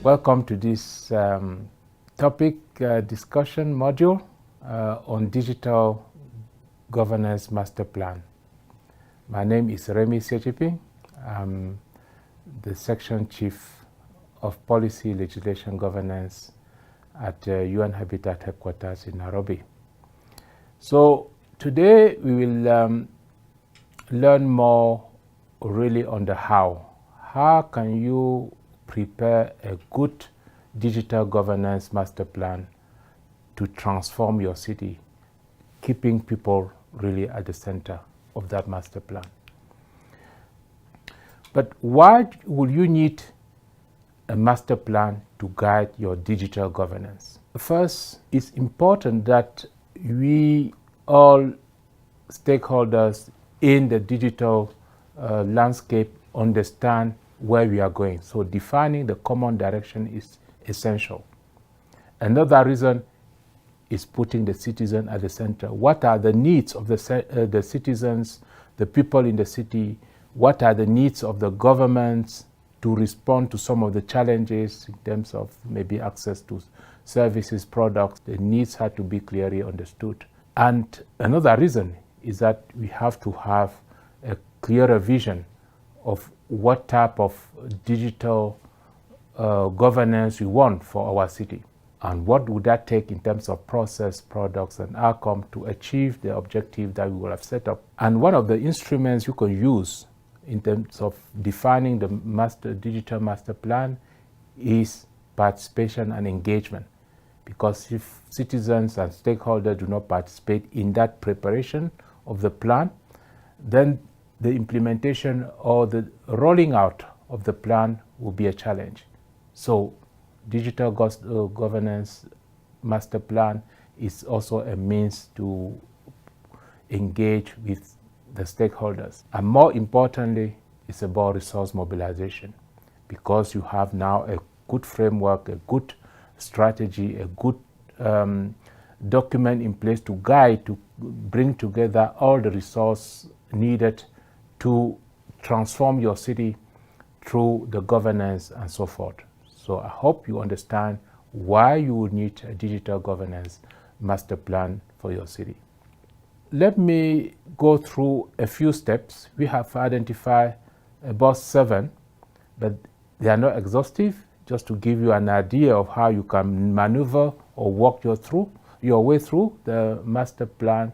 Welcome to this topic discussion module on Digital Governance Master Plan. My name is Remy Sechipi. I'm the Section Chief of Policy, Legislation, Governance at UN Habitat Headquarters in Nairobi. So today we will learn more really on the how. How can you prepare a good digital governance master plan to transform your city, keeping people really at the center of that master plan? But why will you need a master plan to guide your digital governance? First, it's important that we all stakeholders in the digital landscape understand where we are going. So defining the common direction is essential. Another reason is putting the citizen at the center. What are the needs of the citizens, the people in the city? What are the needs of the governments to respond to some of the challenges in terms of maybe access to services, products? The needs have to be clearly understood. And another reason is that we have to have a clearer vision of what type of digital governance we want for our city, and what would that take in terms of process, products, and outcome to achieve the objective that we will have set up. And one of the instruments you can use in terms of defining the digital master plan is participation and engagement. Because if citizens and stakeholders do not participate in that preparation of the plan, then the implementation or the rolling out of the plan will be a challenge. So digital governance master plan is also a means to engage with the stakeholders. And more importantly, it's about resource mobilization, because you have now a good framework, a good strategy, a good document in place to guide, to bring together all the resources needed to transform your city through the governance and so forth. So I hope you understand why you would need a digital governance master plan for your city. Let me go through a few steps. We have identified about 7, but they are not exhaustive, just to give you an idea of how you can maneuver or walk your way through the master plan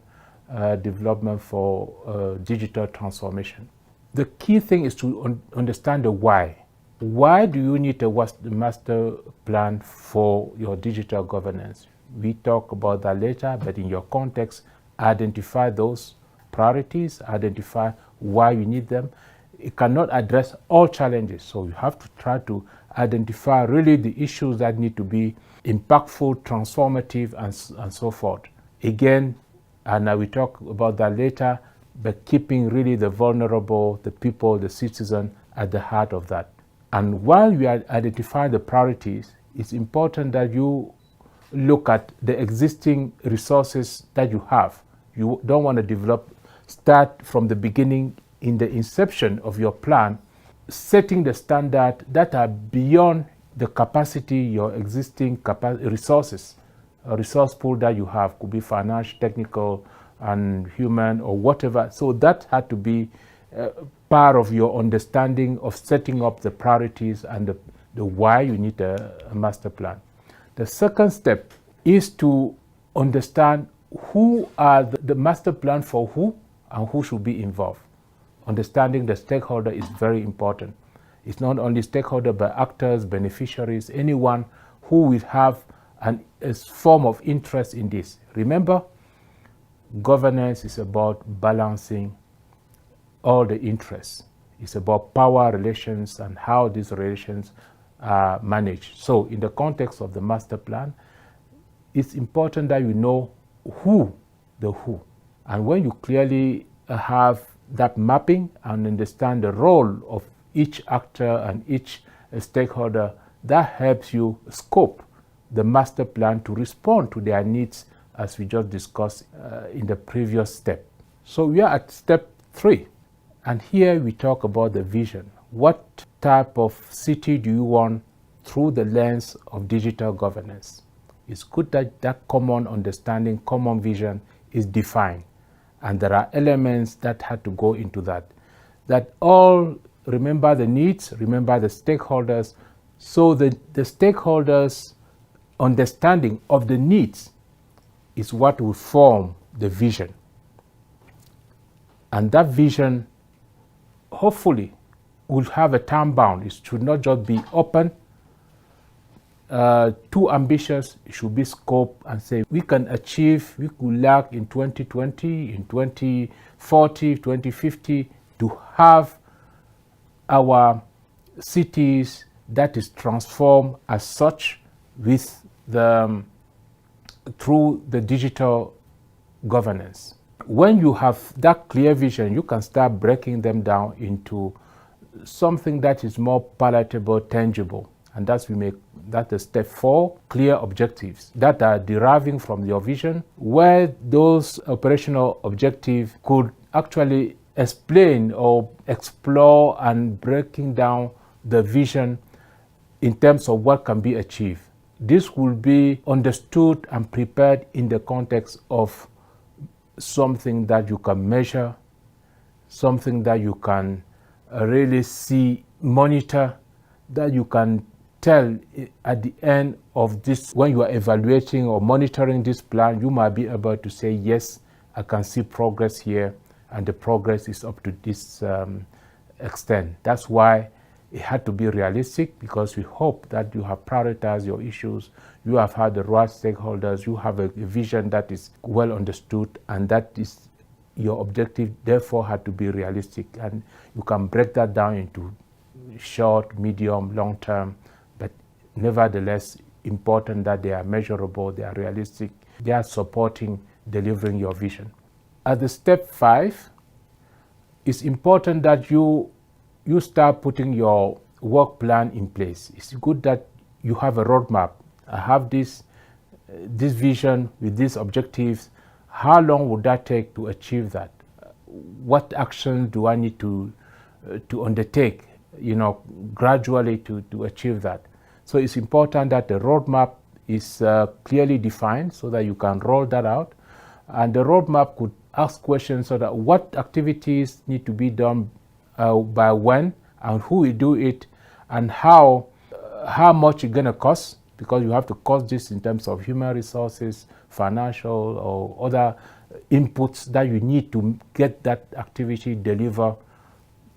development for digital transformation. The key thing is to understand the why. Why do you need a master plan for your digital governance? We talk about that later, but in your context, identify those priorities, identify why you need them. It cannot address all challenges, so you have to try to identify really the issues that need to be impactful, transformative, and so forth. Again, and I will talk about that later, but keeping really the vulnerable, the people, the citizen at the heart of that. And while you identify the priorities, it's important that you look at the existing resources that you have. You don't want to start from the beginning in the inception of your plan, setting the standard that are beyond the capacity, your existing resources. A resource pool that you have could be financial, technical, and human, or whatever. So that had to be part of your understanding of setting up the priorities and the why you need a master plan. The second step is to understand who are the master plan for who and who should be involved. Understanding the stakeholder is very important. It's not only stakeholder, but actors, beneficiaries, anyone who will have a form of interest in this. Remember, governance is about balancing all the interests. It's about power relations and how these relations are managed. So in the context of the master plan, it's important that you know the who. And when you clearly have that mapping and understand the role of each actor and each stakeholder, that helps you scope the master plan to respond to their needs, as we just discussed in the previous step. So we are at step 3, and here we talk about the vision. What type of city do you want through the lens of digital governance. It's good that that common understanding, common vision is defined. And there are elements that had to go into that. That all remember the needs, remember the stakeholders. So the stakeholders' understanding of the needs is what will form the vision. And that vision, hopefully, will have a time bound. It should not just be open, too ambitious. It should be scope and say we can achieve, we could lack in 2020, in 2040, 2050 to have our cities that is transformed as such with the through the digital governance. When you have that clear vision, you can start breaking them down into something that is more palatable, tangible. And that's the step 4, clear objectives that are deriving from your vision, where those operational objectives could actually explain or explore and breaking down the vision in terms of what can be achieved. This will be understood and prepared in the context of something that you can measure, something that you can really see, monitor, that you can tell at the end of this, when you are evaluating or monitoring this plan, you might be able to say, yes, I can see progress here, and the progress is up to this extent. That's why it had to be realistic, because we hope that you have prioritized your issues, you have had the right stakeholders, you have a vision that is well understood, and that is your objective, therefore had to be realistic. And you can break that down into short, medium, long term, but nevertheless important that they are measurable, they are realistic, they are supporting delivering your vision. At the step 5, it's important that you start putting your work plan in place. It's good that you have a roadmap. I have this vision with these objectives. How long would that take to achieve that? What actions do I need to undertake, gradually to achieve that? So it's important that the roadmap is clearly defined so that you can roll that out. And the roadmap could ask questions so that what activities need to be done by when, and who will do it, and how much it's going to cost, because you have to cost this in terms of human resources, financial or other inputs that you need to get that activity delivered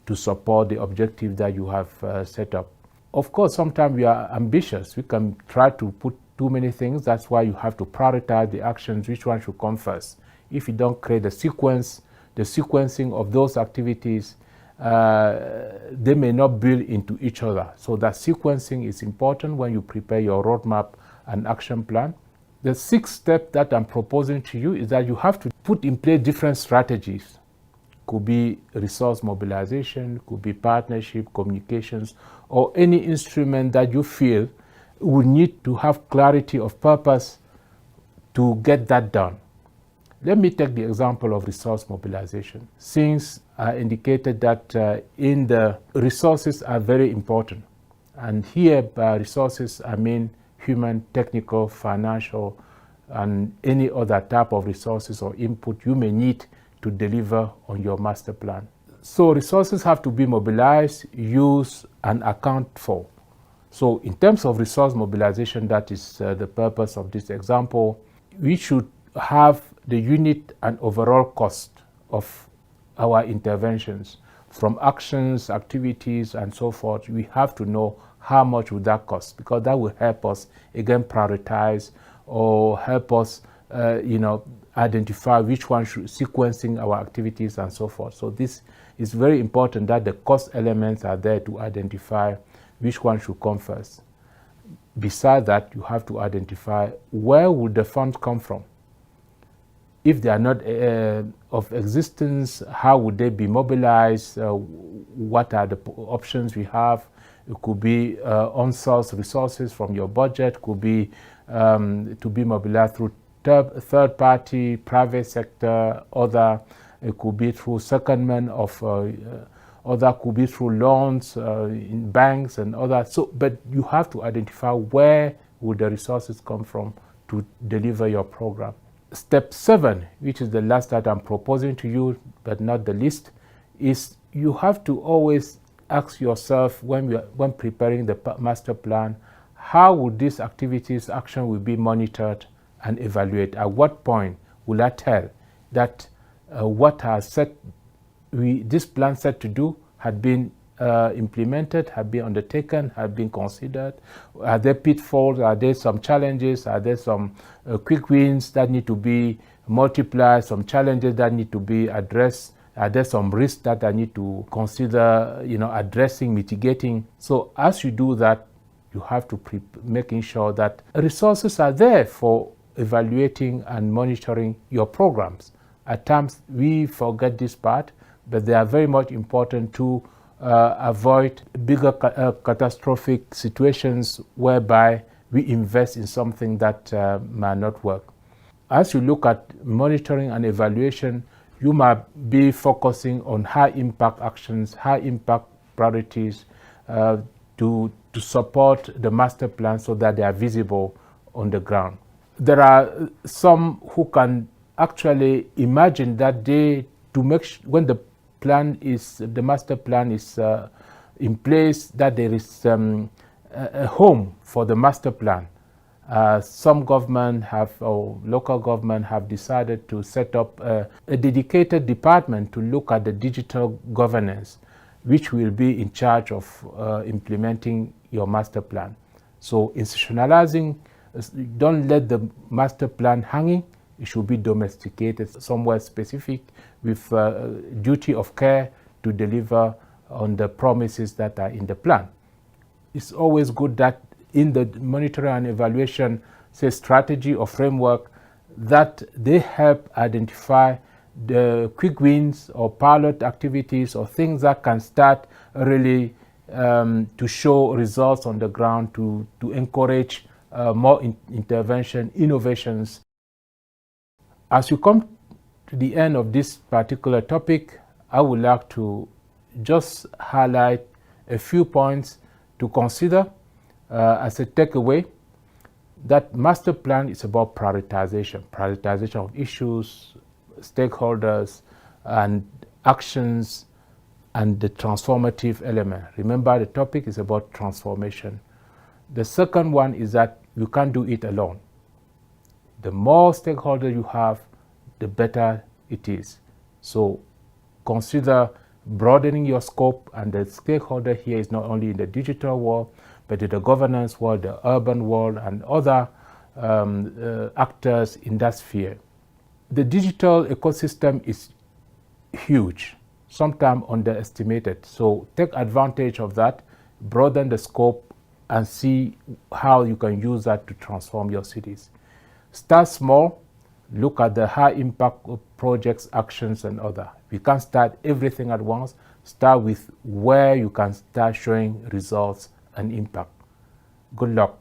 to support the objective that you have set up. Of course, sometimes we are ambitious. We can try to put too many things. That's why you have to prioritize the actions, which one should come first. If you don't create the sequencing of those activities, they may not build into each other. So that sequencing is important when you prepare your roadmap and action plan. The 6th step that I'm proposing to you is that you have to put in place different strategies. Could be resource mobilization, could be partnership, communications, or any instrument that you feel would need to have clarity of purpose to get that done. Let me take the example of resource mobilization. Since I indicated that in the resources are very important, and here by resources I mean human, technical, financial, and any other type of resources or input you may need to deliver on your master plan. So resources have to be mobilized, used, and accounted for. So in terms of resource mobilization, that is the purpose of this example, we should have the unit and overall cost of our interventions, from actions, activities, and so forth. We have to know how much would that cost, because that will help us again prioritize or help us identify which one should sequencing our activities and so forth. So this is very important that the cost elements are there to identify which one should come first. Besides that, you have to identify where would the funds come from. If they are not of existence, how would they be mobilized? What are the options we have? It could be on-source resources from your budget, could be to be mobilized through third party, private sector, other. It could be through secondment other could be through loans in banks and other. So, but you have to identify where would the resources come from to deliver your program. Step 7, which is the last that I'm proposing to you, but not the least, is you have to always ask yourself when preparing the master plan, how would these activities, action will be monitored and evaluated? At what point will I tell that what this plan set to do had been implemented, had been undertaken, had been considered? Are there pitfalls? Are there some challenges? Are there some quick wins that need to be multiplied? Some challenges that need to be addressed? Are there some risks that I need to consider, addressing, mitigating? So as you do that, you have to making sure that resources are there for evaluating and monitoring your programs. At times we forget this part, but they are very much important to avoid bigger catastrophic situations whereby we invest in something that might not work. As you look at monitoring and evaluation, you might be focusing on high impact actions, high impact priorities to support the master plan so that they are visible on the ground. There are some who can actually imagine that day to make when the master plan is in place, that there is a home for the master plan. Some government or local government have decided to set up a dedicated department to look at the digital governance, which will be in charge of implementing your master plan. So institutionalizing, don't let the master plan hanging. It should be domesticated somewhere specific with duty of care to deliver on the promises that are in the plan. It's always good that in the monitoring and evaluation, say strategy or framework, that they help identify the quick wins or pilot activities or things that can start really to show results on the ground, to encourage more intervention, innovations. As you come to the end of this particular topic, I would like to just highlight a few points to consider as a takeaway. That master plan is about prioritization of issues, stakeholders, and actions, and the transformative element. Remember, the topic is about transformation. The second one is that you can't do it alone. The more stakeholders you have, the better it is. So consider broadening your scope, and the stakeholder here is not only in the digital world, but in the governance world, the urban world, and other actors in that sphere. The digital ecosystem is huge, sometimes underestimated. So take advantage of that, broaden the scope, and see how you can use that to transform your cities. Start small, look at the high impact projects, actions, and other. You can't start everything at once. Start with where you can start showing results and impact. Good luck.